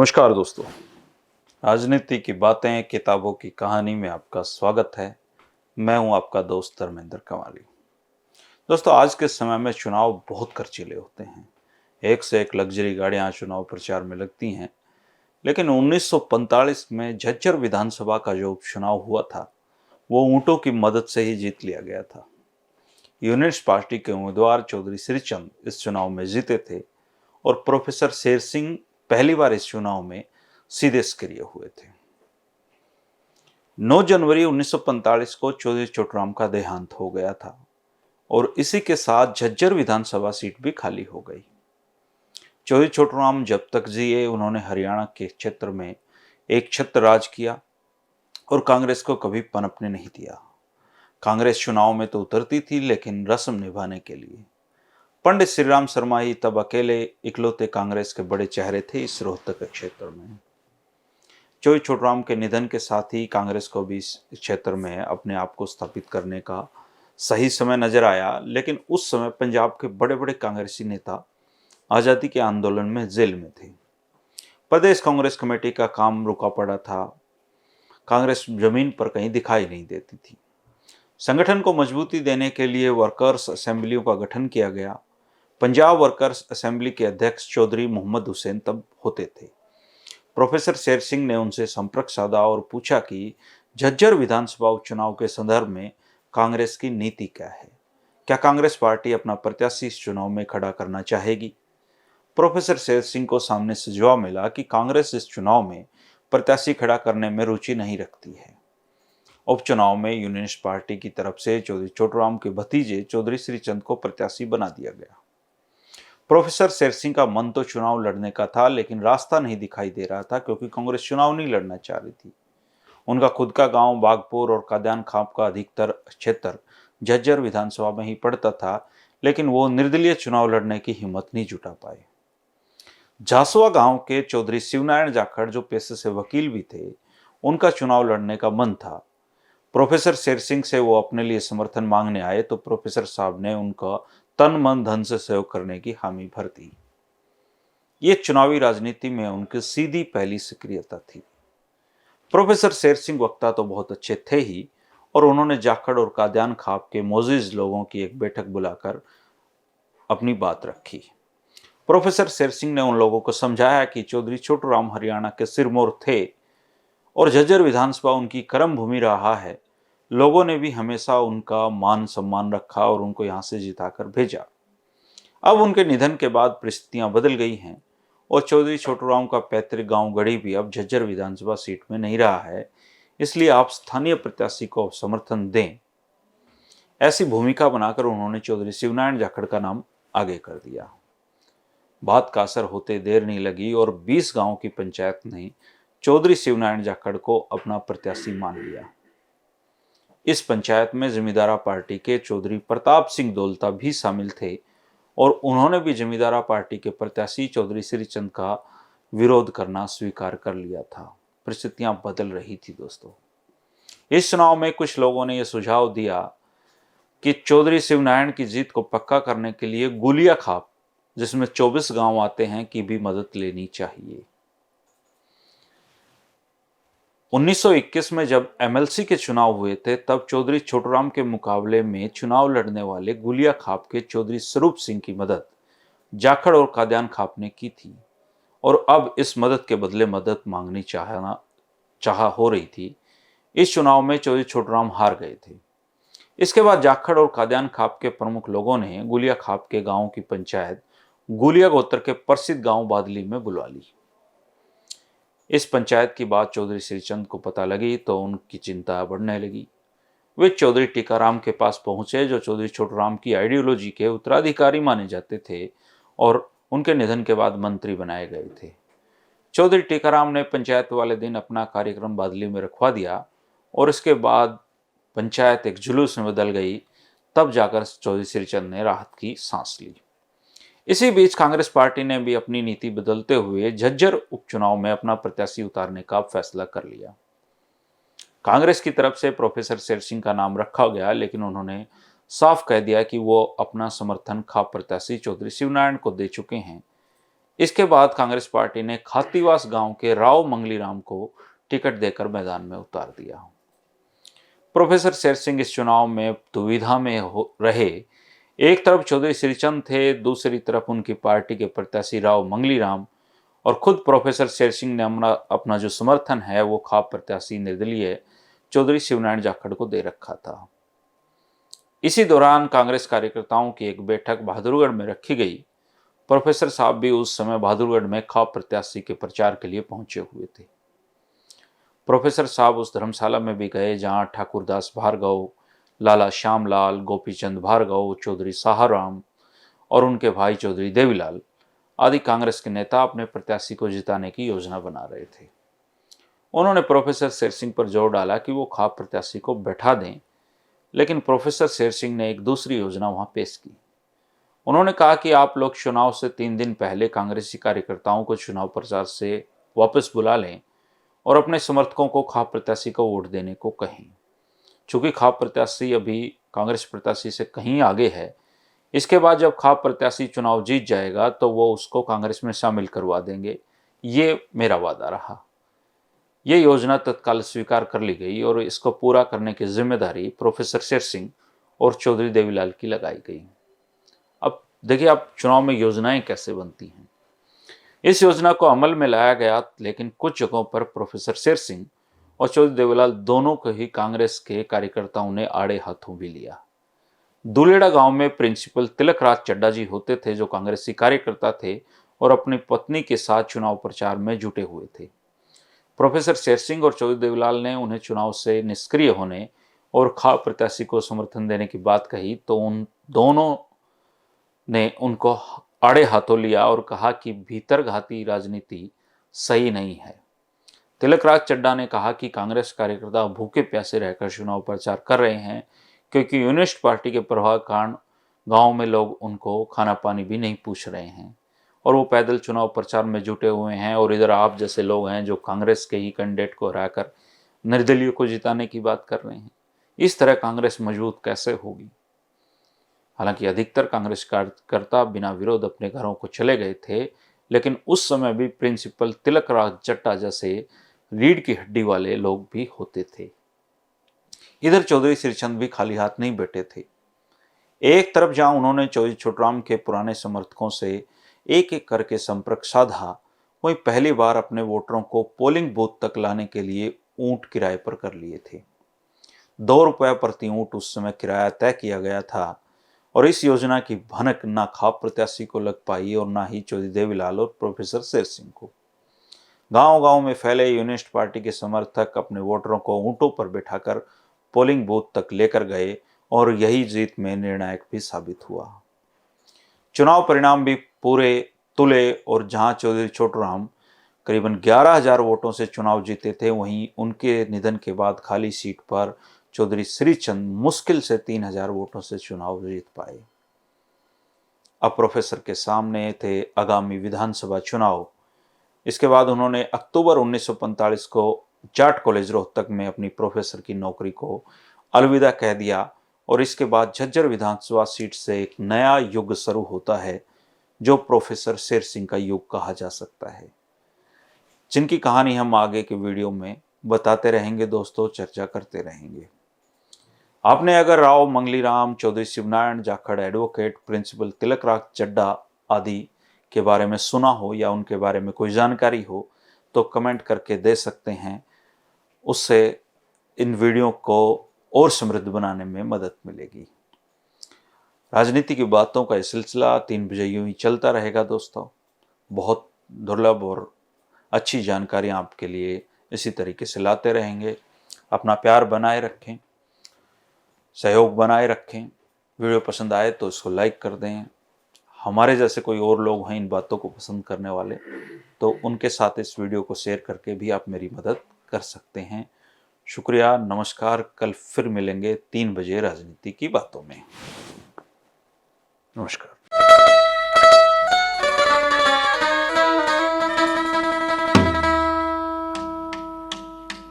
नमस्कार दोस्तों। राजनीति की बातें किताबों की कहानी में आपका स्वागत है। मैं हूं आपका दोस्त धर्मेंद्र कंवाली। दोस्तों, आज के समय में चुनाव बहुत खर्चीले होते हैं। एक से एक लग्जरी गाड़ियां चुनाव प्रचार में लगती हैं। लेकिन 1945 में झज्जर विधानसभा का जो उपचुनाव हुआ था, वो ऊंटों की मदद से ही जीत लिया गया था। यूनिस्ट पार्टी के उम्मीदवार चौधरी श्रीचंद इस चुनाव में जीते थे और प्रोफेसर शेर सिंह पहली बार इस चुनाव में सीधे सक्रिय हुए थे। 9 जनवरी 1945 को चौधरी छोटूराम का देहांत हो गया था और इसी के साथ झज्जर विधानसभा सीट भी खाली हो गई। चौधरी छोटूराम जब तक जिए, उन्होंने हरियाणा के क्षेत्र में एक छत्र राज किया और कांग्रेस को कभी पनपने नहीं दिया। कांग्रेस चुनाव में तो उतरती थी, लेकिन रस्म निभाने के लिए पंडित श्रीराम शर्मा ही तब अकेले इकलौते कांग्रेस के बड़े चेहरे थे इस रोहतक क्षेत्र में। चौधरी छोटूराम के निधन के साथ ही कांग्रेस को भी इस क्षेत्र में अपने आप को स्थापित करने का सही समय नजर आया। लेकिन उस समय पंजाब के बड़े बड़े कांग्रेसी नेता आज़ादी के आंदोलन में जेल में थे। प्रदेश कांग्रेस कमेटी का काम रुका पड़ा था। कांग्रेस जमीन पर कहीं दिखाई नहीं देती थी। संगठन को मजबूती देने के लिए वर्कर्स असेंबलियों का गठन किया गया। पंजाब वर्कर्स असेंबली के अध्यक्ष चौधरी मोहम्मद हुसैन तब होते थे। प्रोफेसर शेर सिंह ने उनसे संपर्क साधा और पूछा कि झज्जर विधानसभा उपचुनाव के संदर्भ में कांग्रेस की नीति क्या है। क्या कांग्रेस पार्टी अपना प्रत्याशी इस चुनाव में खड़ा करना चाहेगी। प्रोफेसर शेर सिंह को सामने से जवाब मिला कि कांग्रेस इस चुनाव में प्रत्याशी खड़ा करने में रुचि नहीं रखती है। उपचुनाव में यूनिस्ट पार्टी की तरफ से चौधरी छोटूराम के भतीजे चौधरी श्रीचंद को प्रत्याशी बना दिया गया। प्रोफेसर शेर सिंह का मन तो चुनाव लड़ने का था, लेकिन रास्ता नहीं दिखाई दे रहा था, क्योंकि कांग्रेस चुनाव नहीं लड़ना चाह रही थी। उनका खुद का गांव बागपुर और काद्यान खाप का अधिकतर क्षेत्र झज्जर विधानसभा में ही पड़ता था, लेकिन वो निर्दलीय चुनाव लड़ने की हिम्मत नहीं जुटा पाए। झासुआ गांव के चौधरी शिवनारायण जाखड़, जो पेशे से वकील भी थे, उनका चुनाव लड़ने का मन था। प्रोफेसर शेर सिंह से वो अपने लिए समर्थन मांगने आए तो प्रोफेसर साहब ने उनका तन मन धन से सहयोग करने की हामी भर दी। ये चुनावी राजनीति में उनकी सीधी पहली सक्रियता थी। प्रोफेसर शेर सिंह वक्ता तो बहुत अच्छे थे ही, और उन्होंने जाखड़ और काद्यान खाप के मोजिज लोगों की एक बैठक बुलाकर अपनी बात रखी। प्रोफेसर शेर सिंह ने उन लोगों को समझाया कि चौधरी छोटूराम हरियाणा के सिरमौर थे और झज्जर विधानसभा उनकी कर्म भूमि रहा है। लोगों ने भी हमेशा उनका मान सम्मान रखा और उनको यहां से जिताकर भेजा। अब उनके निधन के बाद परिस्थितियां बदल गई हैं और चौधरी छोटूराम का पैतृक गांव गढ़ी भी अब झज्जर विधानसभा सीट में नहीं रहा है। इसलिए आप स्थानीय प्रत्याशी को समर्थन दें। ऐसी भूमिका बनाकर उन्होंने चौधरी शिवनारायण जाखड़ का नाम आगे कर दिया। बात का असर होते देर नहीं लगी और 20 गांव की पंचायत ने चौधरी शिवनारायण जाखड़ को अपना प्रत्याशी मान लिया। इस पंचायत में जमींदारा पार्टी के चौधरी प्रताप सिंह दौलता भी शामिल थे और उन्होंने भी जमींदारा पार्टी के प्रत्याशी चौधरी श्रीचंद का विरोध करना स्वीकार कर लिया था। परिस्थितियां बदल रही थी दोस्तों। इस चुनाव में कुछ लोगों ने यह सुझाव दिया कि चौधरी शिवनारायण की जीत को पक्का करने के लिए गुलिया खाप, जिसमें 24 गांव आते हैं, की भी मदद लेनी चाहिए। 1921 में जब एमएलसी के चुनाव हुए थे, तब चौधरी छोटूराम के मुकाबले में चुनाव लड़ने वाले गुलिया खाप के चौधरी स्वरूप सिंह की मदद जाखड़ और काद्यान खाप ने की थी और अब इस मदद के बदले मदद मांगनी चाह हो रही थी। इस चुनाव में चौधरी छोटूराम हार गए थे। इसके बाद जाखड़ और काद्यान खाप के प्रमुख लोगों ने गुलिया खाप के गांव की पंचायत गुलिया गोत्र के प्रसिद्ध गांव बादली में बुलवा ली। इस पंचायत की बात चौधरी श्रीचंद को पता लगी तो उनकी चिंता बढ़ने लगी। वे चौधरी टीकाराम के पास पहुंचे, जो चौधरी छोटूराम की आइडियोलॉजी के उत्तराधिकारी माने जाते थे और उनके निधन के बाद मंत्री बनाए गए थे। चौधरी टीकाराम ने पंचायत वाले दिन अपना कार्यक्रम बादली में रखवा दिया और इसके बाद पंचायत एक जुलूस में बदल गई। तब जाकर चौधरी श्रीचंद ने राहत की सांस ली। इसी बीच कांग्रेस पार्टी ने भी अपनी नीति बदलते हुए झज्जर उपचुनाव में अपना प्रत्याशी उतारने का फैसला कर लिया। कांग्रेस की तरफ से प्रोफेसर शेर सिंह का नाम रखा गया, लेकिन उन्होंने साफ कह दिया कि वो अपना समर्थन खाप प्रत्याशी चौधरी शिवनारायण को दे चुके हैं। इसके बाद कांग्रेस पार्टी ने खातीवास गांव के राव मंगलीराम को टिकट देकर मैदान में उतार दिया। प्रोफेसर शेर सिंह इस चुनाव में दुविधा में रहे। एक तरफ चौधरी श्रीचंद थे, दूसरी तरफ उनकी पार्टी के प्रत्याशी राव मंगलीराम और खुद प्रोफेसर शेर सिंह ने अपना जो समर्थन है वो खाप प्रत्याशी निर्दलीय चौधरी शिवनारायण जाखड़ को दे रखा था। इसी दौरान कांग्रेस कार्यकर्ताओं की एक बैठक बहादुरगढ़ में रखी गई। प्रोफेसर साहब भी उस समय बहादुरगढ़ में खाप प्रत्याशी के प्रचार के लिए पहुंचे हुए थे। प्रोफेसर साहब उस धर्मशाला में भी गए जहां ठाकुरदास भार्गव, लाला श्यामलाल, गोपीचंद भार्गव, चौधरी साहराम और उनके भाई चौधरी देवीलाल आदि कांग्रेस के नेता अपने प्रत्याशी को जिताने की योजना बना रहे थे। उन्होंने प्रोफेसर शेर सिंह पर जोर डाला कि वो खाप प्रत्याशी को बैठा दें, लेकिन प्रोफेसर शेर सिंह ने एक दूसरी योजना वहां पेश की। उन्होंने कहा कि आप लोग चुनाव से 3 दिन पहले कांग्रेसी कार्यकर्ताओं को चुनाव प्रचार से वापस बुला लें और अपने समर्थकों को खाप प्रत्याशी को वोट देने को कहें। चूंकि खाप प्रत्याशी अभी कांग्रेस प्रत्याशी से कहीं आगे है, इसके बाद जब खाप प्रत्याशी चुनाव जीत जाएगा तो वो उसको कांग्रेस में शामिल करवा देंगे। ये मेरा वादा रहा। ये योजना तत्काल स्वीकार कर ली गई और इसको पूरा करने की जिम्मेदारी प्रोफेसर शेर सिंह और चौधरी देवीलाल की लगाई गई। अब देखिए आप चुनाव में योजनाएं कैसे बनती हैं। इस योजना को अमल में लाया गया, लेकिन कुछ जगहों पर प्रोफेसर शेर सिंह और चौधरी देवीलाल दोनों को ही कांग्रेस के कार्यकर्ताओं ने आड़े हाथों भी लिया। दुलेड़ा गांव में प्रिंसिपल तिलकराज चड्डा जी होते थे जो कांग्रेसी कार्यकर्ता थे और अपनी पत्नी के साथ चुनाव प्रचार में जुटे हुए थे। प्रोफेसर शेर सिंह और चौधरी देवीलाल ने उन्हें चुनाव से निष्क्रिय होने और खाप प्रत्याशी को समर्थन देने की बात कही तो उन दोनों ने उनको आड़े हाथों लिया और कहा कि भीतरघाती राजनीति सही नहीं है। तिलकराज चड्डा ने कहा कि कांग्रेस कार्यकर्ता भूखे प्यासे रहकर चुनाव प्रचार कर रहे हैं क्योंकि यूनिस्ट पार्टी के प्रभाव के कारण गांव में लोग उनको खाना पानी भी नहीं पूछ रहे हैं और वो पैदल चुनाव प्रचार में जुटे हुए हैं और इधर आप जैसे लोग हैं जो कांग्रेस के ही कैंडिडेट को हराकर निर्दलीय को जिताने की बात कर रहे हैं। इस तरह कांग्रेस मजबूत कैसे होगी। हालांकि अधिकतर कांग्रेस कार्यकर्ता बिना विरोध अपने घरों को चले गए थे, लेकिन उस समय भी प्रिंसिपल तिलकराज चड्डा जैसे रीढ़ की हड्डी वाले लोग भी होते थे। इधर चौधरी श्रीचंद भी खाली हाथ नहीं बैठे थे। एक तरफ जहां उन्होंने चौधरी छोटूराम के पुराने समर्थकों से एक एक करके संपर्क साधा, वहीं पहली बार अपने वोटरों को पोलिंग बूथ तक लाने के लिए ऊंट किराए पर कर लिए थे। 2 रुपये प्रति ऊंट उस समय किराया तय किया गया था और इस योजना की भनक ना खाप प्रत्याशी को लग पाई और ना ही चौधरी देवीलाल और प्रोफेसर शेर सिंह को। गांव-गांव में फैले यूनिस्ट पार्टी के समर्थक अपने वोटरों को ऊंटों पर बिठाकर पोलिंग बूथ तक लेकर गए और यही जीत में निर्णायक भी साबित हुआ। चुनाव परिणाम भी पूरे तुले और जहां चौधरी छोटूराम करीबन 11,000 वोटों से चुनाव जीते थे, वहीं उनके निधन के बाद खाली सीट पर चौधरी श्रीचंद मुश्किल से 3,000 वोटों से चुनाव जीत पाए। अब प्रोफेसर के सामने थे आगामी विधानसभा चुनाव। इसके बाद उन्होंने अक्टूबर 1945 को जाट कॉलेज रोहतक में अपनी प्रोफेसर की नौकरी को अलविदा कह दिया और इसके बाद झज्जर विधानसभा सीट से एक नया युग शुरू होता है जो प्रोफेसर शेर सिंह का युग कहा जा सकता है, जिनकी कहानी हम आगे के वीडियो में बताते रहेंगे दोस्तों, चर्चा करते रहेंगे। आपने अगर राव मंगलीराम, चौधरी शिवनारायण जाखड़, एडवोकेट प्रिंसिपल तिलकराज चड्डा आदि के बारे में सुना हो या उनके बारे में कोई जानकारी हो तो कमेंट करके दे सकते हैं। उससे इन वीडियो को और समृद्ध बनाने में मदद मिलेगी। राजनीति की बातों का यह सिलसिला 3 बजे यूं ही चलता रहेगा दोस्तों। बहुत दुर्लभ और अच्छी जानकारियां आपके लिए इसी तरीके से लाते रहेंगे। अपना प्यार बनाए रखें, सहयोग बनाए रखें। वीडियो पसंद आए तो इसको लाइक कर दें। हमारे जैसे कोई और लोग हैं इन बातों को पसंद करने वाले, तो उनके साथ इस वीडियो को शेयर करके भी आप मेरी मदद कर सकते हैं। शुक्रिया, नमस्कार। कल फिर मिलेंगे 3 बजे राजनीति की बातों में। नमस्कार।